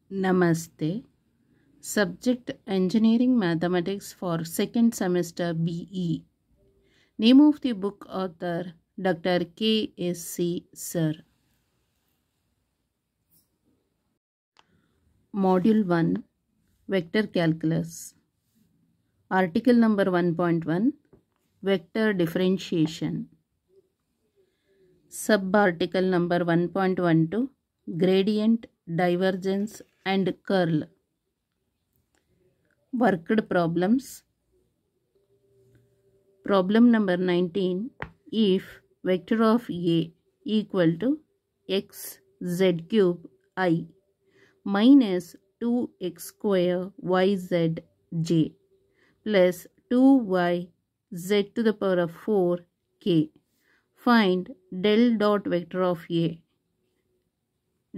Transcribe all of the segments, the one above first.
Namaste. Subject Engineering Mathematics for second semester BE. Name of the book author Dr. K.S.C. Sir. Module 1 Vector Calculus. Article number 1.1 Vector Differentiation. Subarticle number 1.12 Gradient, Divergence and Curl. Worked problems. Problem number 19. If vector of A equal to x z cube I minus 2x square yz j plus 2y z to the power of 4 k, find del dot vector of A,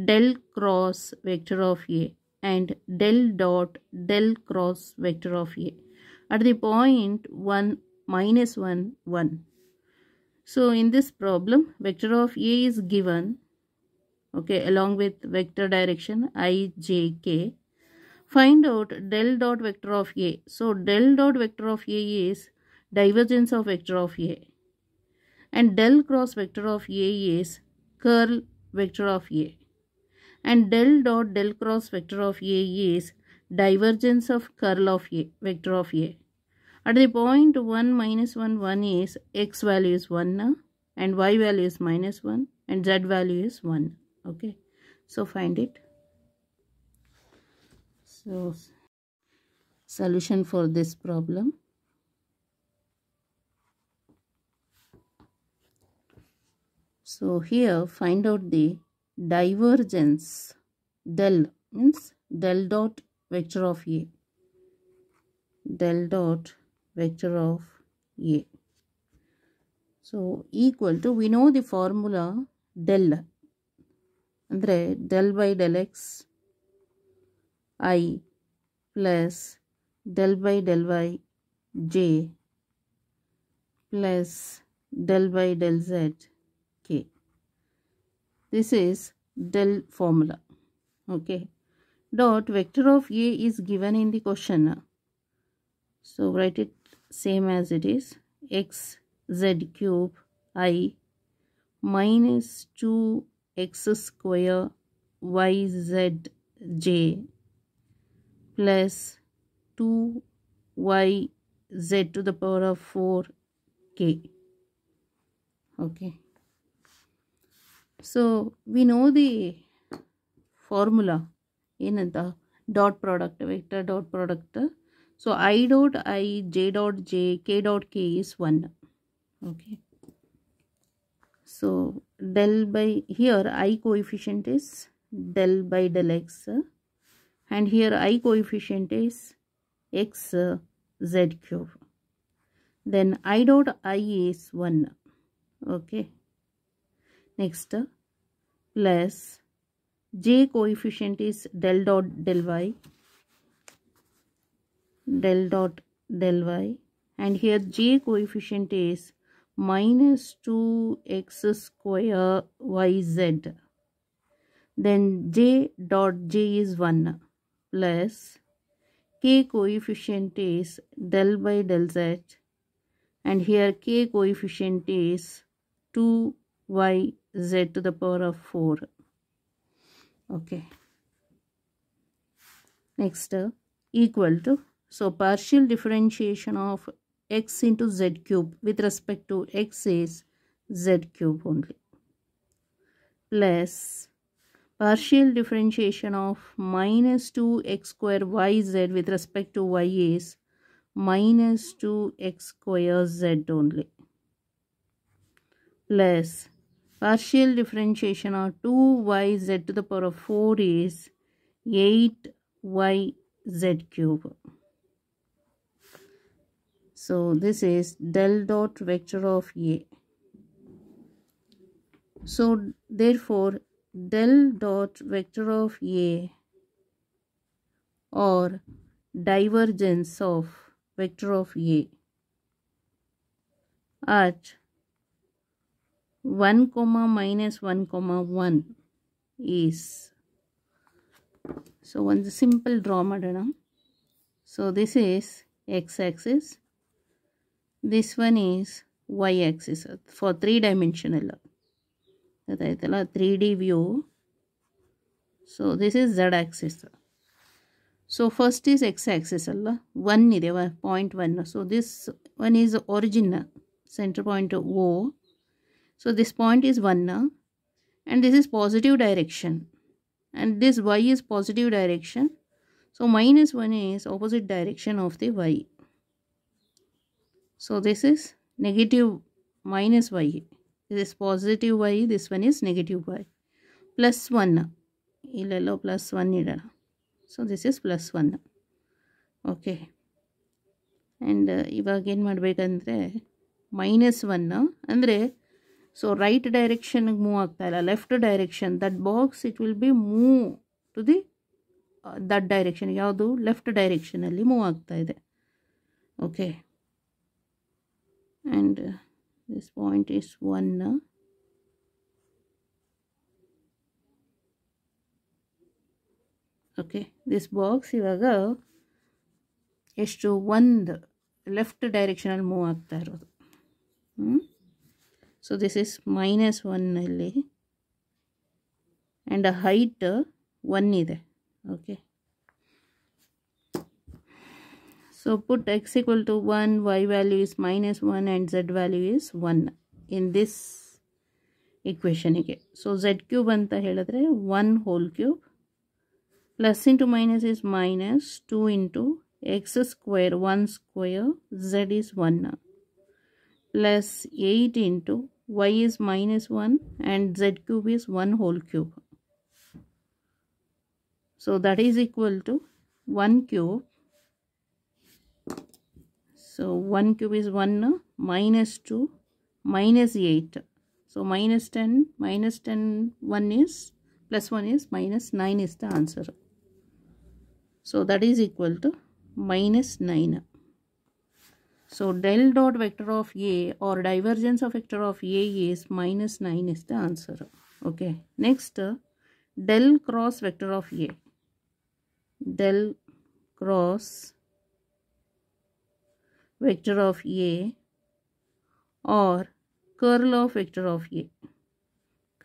del cross vector of A and del dot del cross vector of A at the point 1 minus 1 1. So in this problem vector of A is given, okay, along with vector direction I j k. Find out del dot vector of A. So del dot vector of A is divergence of vector of A and del cross vector of A is curl vector of A and del dot del cross vector of A is divergence of curl of A vector of A. At the point 1 minus 1 1 is x value is 1 and y value is minus 1 and z value is 1. Okay, so find it. So solution for this problem. So here find out the divergence. Del means del dot vector of A. Del dot vector of A. So equal to, we know the formula del. Andre del by del x I plus del by del y j plus del by del z k. This is del formula. Okay. Dot vector of A is given in the question. So write it same as it is. X z cube I minus 2x square yz j plus 2y z to the power of 4 k. Okay. So we know the formula in the dot product, vector dot product. So I dot I, j dot j, k dot k is 1. Okay. So del by, here I coefficient is del by del x and here I coefficient is x z cube. Then I dot I is 1. Okay. Next plus j coefficient is del dot del y, del dot del y, and here j coefficient is minus 2x square yz. Then j dot j is 1 plus k coefficient is del by del z and here k coefficient is 2yz to the power of 4. Okay. Next equal to, so partial differentiation of x into z cube with respect to x is z cube only, plus partial differentiation of minus 2x square yz with respect to y is minus 2x square z only, plus partial differentiation of 2yz to the power of 4 is 8yz cube. So this is del dot vector of A. So therefore del dot vector of A or divergence of vector of A at 1 comma minus 1 comma 1 is So one simple draw madana. So this is x-axis, this one is y-axis for 3-dimensional. 3D view. So this is z-axis. So first is x-axis alla 1 ide 0.1. So this one is origin, center point O. So this point is 1 and this is positive direction and this y is positive direction. So minus 1 is opposite direction of the y. So this is negative minus y. This is positive y, this one is negative y. Plus 1. Illallo plus 1 idana. So this is plus 1. Okay. And ಇವಾಗ ಏನು ಮಾಡಬೇಕಂದ್ರೆ -1 ಅಂದರೆ so right ಡೈರೆಕ್ಷನ್ಗೆ move ಆಗ್ತಾ ಇಲ್ಲ, left direction that box it will be move to the that direction. ಯಾವುದು left ಡೈರೆಕ್ಷನಲ್ಲಿ move ಆಗ್ತಾ ಇದೆ. Okay, and this point is 1. Okay, this box ಇವಾಗ ಎಷ್ಟು ಒಂದು ಲೆಫ್ಟ್ ಡೈರೆಕ್ಷನಲ್ಲಿ ಮೂವ್ ಆಗ್ತಾ ಇರೋದು. ಸೊ ದಿಸ್ ಇಸ್ -1 ಅಲ್ಲಿ ಆ್ಯಂಡ್ ಹೈಟ್ 1 ಇದೆ. Okay, so put x equal to 1, y value is -1 and z value is 1 in this equation ಗೆ. So z cube ಅಂತ ಹೇಳಿದ್ರೆ 1 whole cube plus into minus is minus 2 into x square 1 square z is 1 plus 8 into y is -1 and z cube is 1 whole cube. So that is equal to 1 cube. So 1 cube is 1 minus 2 minus 8. So -10 1 is plus 1 is -9 is the answer. So that is equal to -9. So del dot vector of A or divergence of vector of A is -9 is the answer. Okay, next del cross vector of A. Del cross vector of A or curl of vector of A.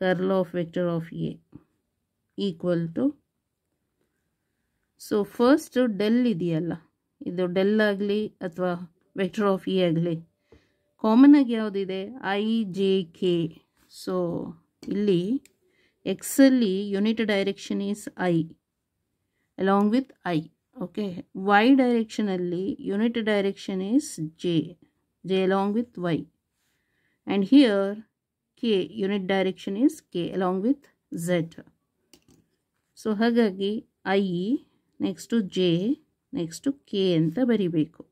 Curl of vector of A equal to, so first del ಇದೆಯಲ್ಲ, ಇದು del ಆಗಲಿ ಅಥವಾ vector of A ಆಗಲಿ common ಆಗಿ ಯಾವುದಿದೆ, I J K. So ಇಲ್ಲಿ exactly unit direction is I along with I. Okay, Y ಡೈರೆಕ್ಷನಲ್ಲಿ unit direction is J along with Y, and here K unit direction is K along with Z. So ಹಾಗಾಗಿ I next J next K ಅಂತ ಬರಿಬೇಕು.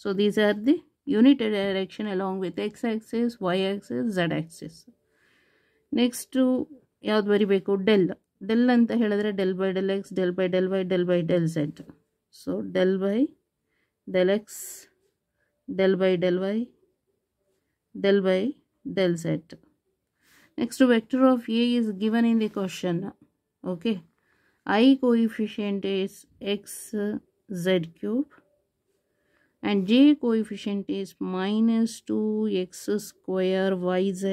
So these are the unit direction along with X axis, Y axis, Z axis. Next ಯಾವ್ದು ಬರಿಬೇಕು, del ಅಂತ ಹೇಳಿದ್ರೆ del by del x, del by del y, del by del z. So del by del x, del by del y, del by del z. Next vector of A is given in the question. Okay, I coefficient is x z cube and j coefficient is -2x square yz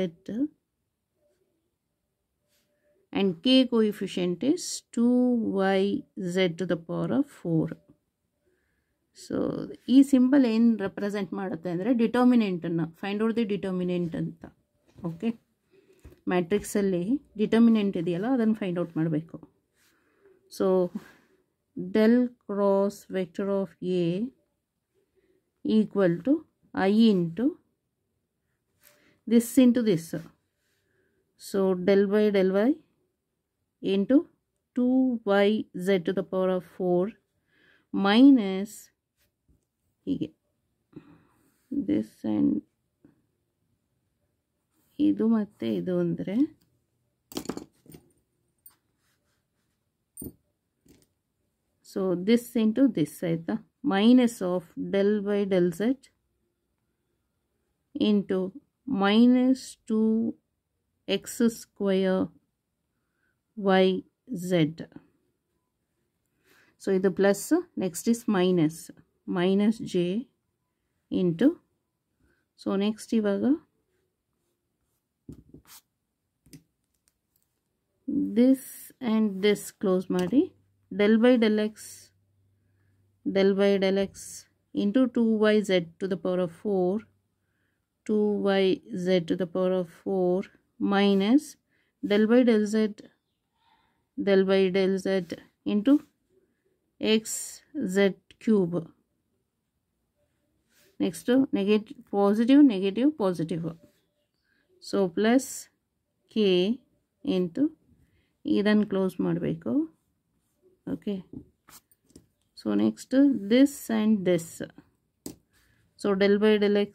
and k coefficient is 2yz to the power of 4. So ಈ symbol ಏನು represent ಮಾಡುತ್ತೆ ಅಂದರೆ ಡಿಟರ್ಮಿನೆಂಟನ್ನು find out the determinant ಅಂತ. Okay, ಮ್ಯಾಟ್ರಿಕ್ಸಲ್ಲಿ determinant ಇದೆಯಲ್ಲ ಅದನ್ನು find out ಮಾಡಬೇಕು. So del cross vector of A equal to I into this into this. So del by del y into 2yz to the power of 4 minus this and ಇದು ಮತ್ತೆ ಇದು ಅಂದರೆ so this into this ಆಯಿತಾ, minus of del by del z into -2x square yz so ಇದು plus, next is minus J into, so next ಇವಾಗ this and this close ಮಾಡಿ, del by del x into 2yz to the power of 4, 2yz to the power of 4 minus del by del z into xz cube. Next negative, positive. So plus k into ಇದನ್ನು close ಮಾಡಬೇಕು. Okay, so next this and this, so del by del x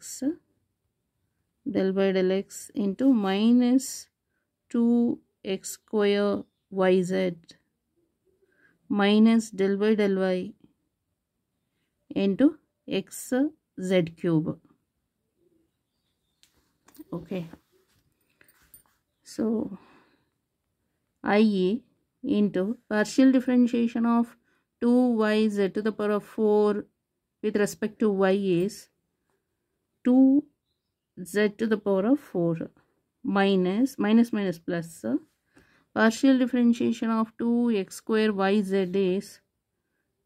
into minus 2x square yz minus del by del y into xz cube. Okay, so IE into partial differentiation of 2yz to the power of 4 with respect to y is 2z to the power of 4 minus plus partial differentiation of 2x square yz is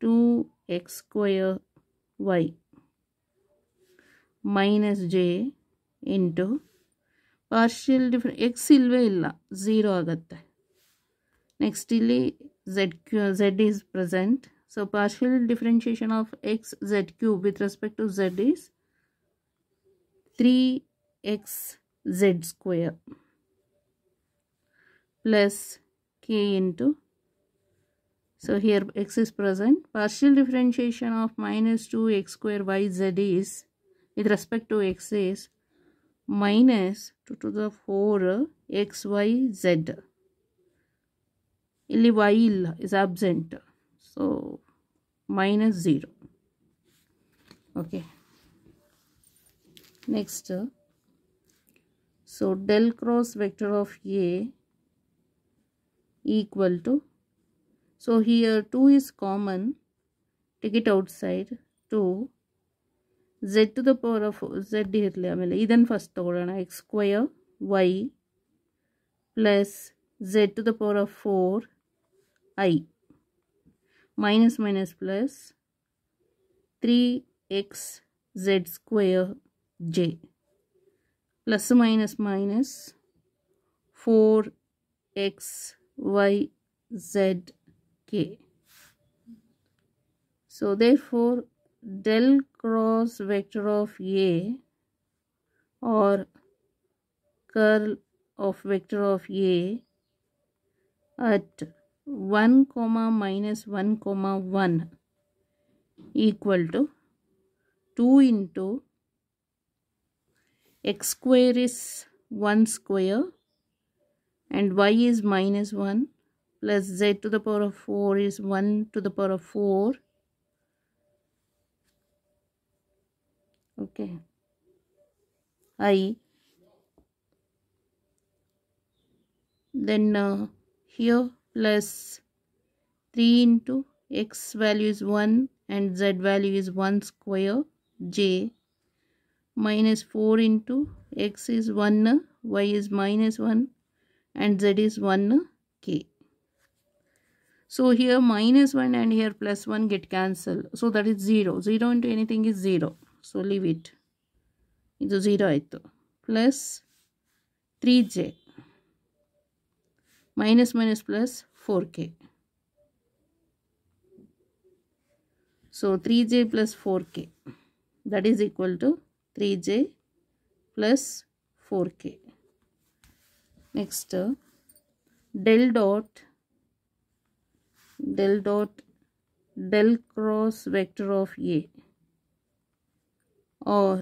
2x square y minus j into partial difference x ilve illa 0 agutte. Next illi z is present, so partial differentiation of xz cube with respect to z is 3xz square plus k into, so here x is present, partial differentiation of minus 2x square yz is with respect to x is minus 2 to the 4 xyz. Illi y illa is absent, so minus 0. Okay, next, so del cross vector of A equal to, so here 2 is common, take it outside, 2 z to the power of z irli, amele idan first tagolana, x square y plus z to the power of 4 I minus plus 3x z square j plus minus 4x y z k. So therefore del cross vector of A or curl of vector of A at 1 comma minus 1 comma 1 equal to 2 into x square is 1 square and y is minus 1 plus z to the power of 4 is 1 to the power of 4. Okay, I then here plus 3 into x value is 1 and z value is 1 square j minus 4 into x is 1, y is minus 1 and z is 1 k. So here minus 1 and here plus 1 get cancelled, so that is 0. 0 into anything is 0, so leave it. Idu 0 aitu. Plus 3j minus plus 4k. So 3j plus 4k, that is equal to 3j plus 4k. Next, del cross vector of A or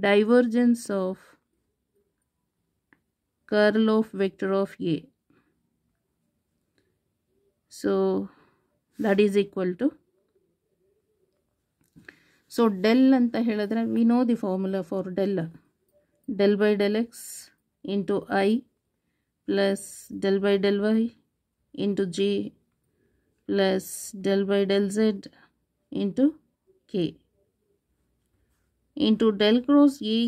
divergence of curl of vector of A. So that is equal to, so del anta heladre we know the formula for del by del x into I plus del by del y into j plus del by del z into k into del cross A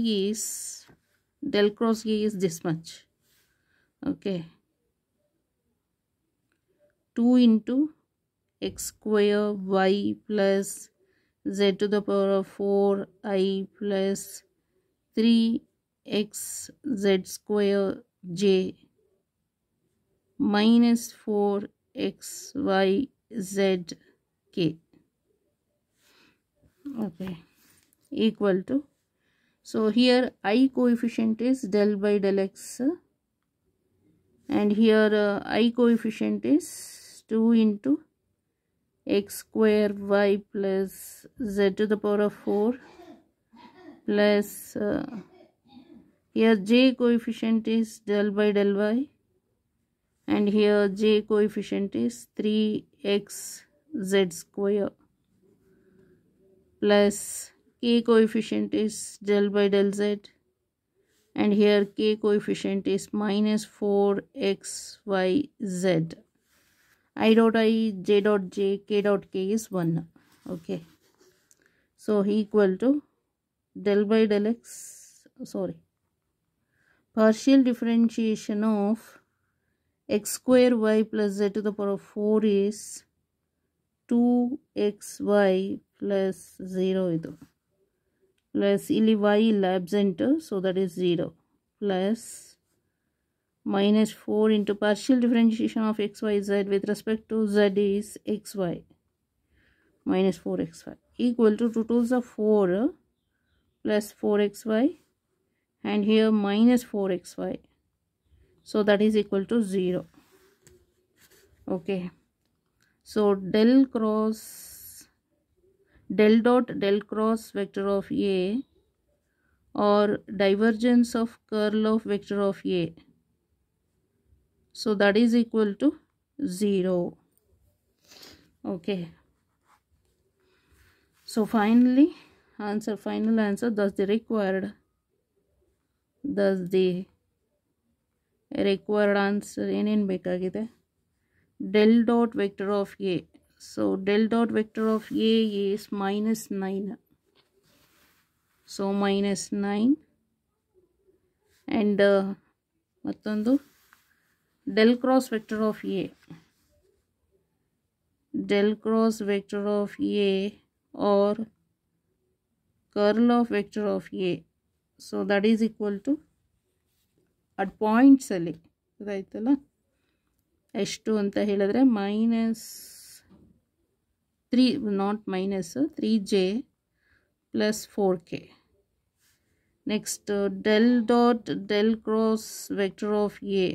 is this much. Okay, 2 into x square y plus z to the power of 4 I plus 3x z square j minus 4x y z k. Okay, equal to, so here I coefficient is del by del x, and here I coefficient is 2 into x square y plus z to the power of 4 plus here j coefficient is del by del y, and here j coefficient is 3x z square plus k coefficient is del by del z, and here k coefficient is minus 4x y z. I dot I, j dot j, k dot k is 1. Okay, so equal to del by del x, sorry, partial differentiation of x square y plus z to the power of 4 is 2xy plus 0 idu plus ಇಲ್ಲಿ y ಇಲ್ಲ absent, so that is 0 plus minus 4 into partial differentiation of xyz with respect to z is xy minus 4xy equal to 2 2s are 4 plus 4xy, and here minus 4xy, so that is equal to 0. Okay, so del dot del cross vector of A or divergence of curl of vector of A, so that is equal to 0. Okay, so final answer, thus the required answer ಏನೇನು ಬೇಕಾಗಿದೆ, del dot vector of A. So del dot vector of A is minus 9. So minus 9, and ಮತ್ತೊಂದು del cross vector of A. Del cross vector of A or curl of vector of A. So that is equal to at points ಅಲ್ಲಿ ಇದಾಯ್ತಲ್ಲ ಎಷ್ಟು ಅಂತ ಹೇಳಿದ್ರೆ minus 3, not minus 3j plus 4k. Next del dot del cross vector of A,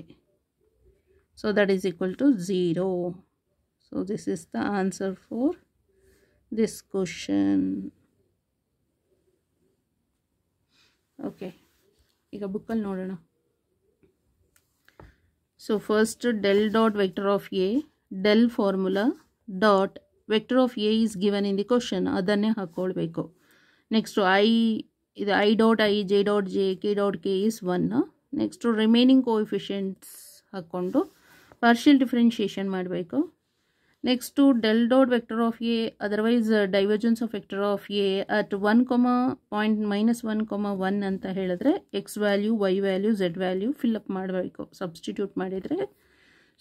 so that is equal to 0. So this is the answer for this question. Okay, ಈಗ ಬುಕ್ಕಲ್ಲಿ ನೋಡೋಣ. So first del dot vector of A, del formula dot vector of A is given in the question, ಅದನ್ನೇ ಹಾಕ್ಕೊಳ್ಬೇಕು. Next ಇದು I dot I, j dot j, k dot k is 1. Next remaining coefficients ಹಾಕ್ಕೊಂಡು partial differentiation ಮಾಡಬೇಕು. Next del dot vector of A, otherwise divergence of vector of A at 1, point minus 1, 1 ಅಂತ ಹೇಳಿದ್ರೆ x value, y value, z value fill up ಮಾಡಬೇಕು, substitute ಮಾಡಿದರೆ.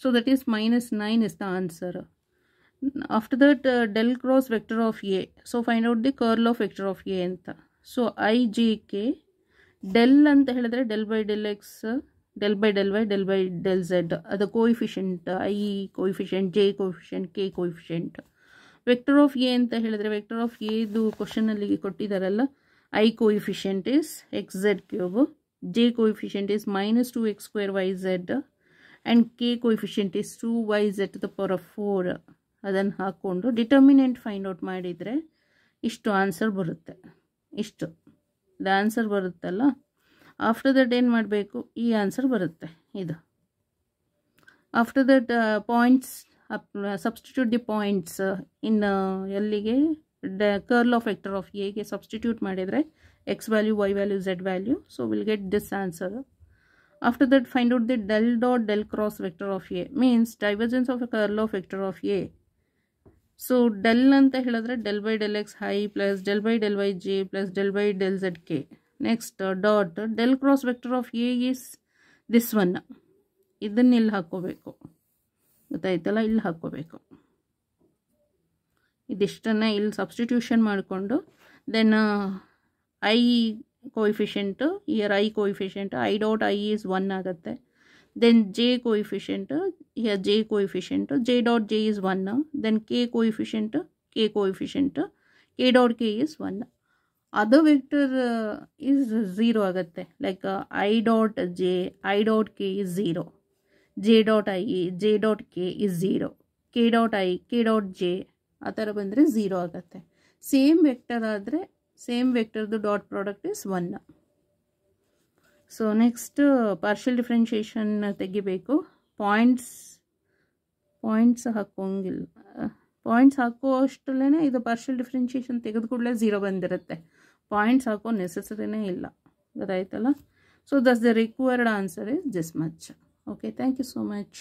So that is minus 9 is the answer. After that del cross vector of A, so find out the curl of vector of A ಅಂತ. So I j k del ಅಂತ ಹೇಳಿದ್ರೆ del by del x, del by del y, del by del z, ಅದು coefficient, I coefficient, j coefficient, k coefficient. Vector of A ಅಂತ ಹೇಳಿದ್ರೆ vector of A ಇದು question ಅಲ್ಲಿ ಕೊಟ್ಟಿದ್ದಾರಲ್ಲ, I coefficient is xz cube, j coefficient is minus 2x square yz, and k coefficient is 2yz to the power of 4. ಅದನ್ನು ಹಾಕ್ಕೊಂಡು determinant find out ಮಾಡಿದರೆ ಇಷ್ಟು answer ಬರುತ್ತೆ. ಇಷ್ಟು ದ ಆನ್ಸರ್ ಬರುತ್ತಲ್ಲ. After that ಏನು ಮಾಡಬೇಕು, ಈ ಆನ್ಸರ್ ಬರುತ್ತೆ ಇದು. After that points substitute the points in ಎಲ್ಲಿಗೆ ಕರ್ಲ್ ಆಫ್ ವೆಕ್ಟರ್ ಆಫ್ ಎಗೆ ಸಬ್ಸ್ಟಿಟ್ಯೂಟ್ ಮಾಡಿದರೆ X value, Y value, Z value, so will get this answer. After that find out the del dot del cross vector of A, means divergence of a curl of vector of A. So del ಅಂತ ಹೇಳಿದ್ರೆ del by del x i plus del by del y j plus del by del z k. Next dot del cross vector of A is this one. ಇದನ್ನ ಇಲ್ಲಿ ಹಾಕ್ಕೋಬೇಕು, ಗೊತ್ತಾಯ್ತಲ್ಲ, ಇಲ್ಲಿ ಹಾಕ್ಕೋಬೇಕು. ಇದಿಷ್ಟನ್ನು ಇಲ್ಲಿ ಸಬ್ಸ್ಟಿಟ್ಯೂಷನ್ ಮಾಡಿಕೊಂಡು then I coefficient, here I coefficient I dot I is 1 ಆಗುತ್ತೆ. Then J coefficient, here J coefficient J dot J is 1. Then K coefficient K dot K is 1. Other vector is 0 ಆಗುತ್ತೆ. Like I dot J I dot K is 0, J dot I J dot K is 0, K dot I K dot J ಆ ಥರ ಬಂದರೆ 0 ಆಗುತ್ತೆ. Same vector ಆದರೆ same ವೆಕ್ಟರ್ದು dot product is 1. So next partial differentiation ತೆಗಿಬೇಕು. Points ಹಾಕೋಂಗಿಲ್ಲ, points ಹಾಕೋ ಅಷ್ಟರಲ್ಲೇ ಇದು ಪಾರ್ಷಿಯಲ್ ಡಿಫ್ರೆನ್ಷಿಯೇಷನ್ ತೆಗೆದು ಕೂಡಲೇ 0 ಬಂದಿರುತ್ತೆ. ಪಾಯಿಂಟ್ಸ್ ಹಾಕೋ ನೆಸೆಸರಿನೇ ಇಲ್ಲ, ಗೊತ್ತಾಯ್ತಲ್ಲ. So thus the required answer is this much. Okay, thank you so much.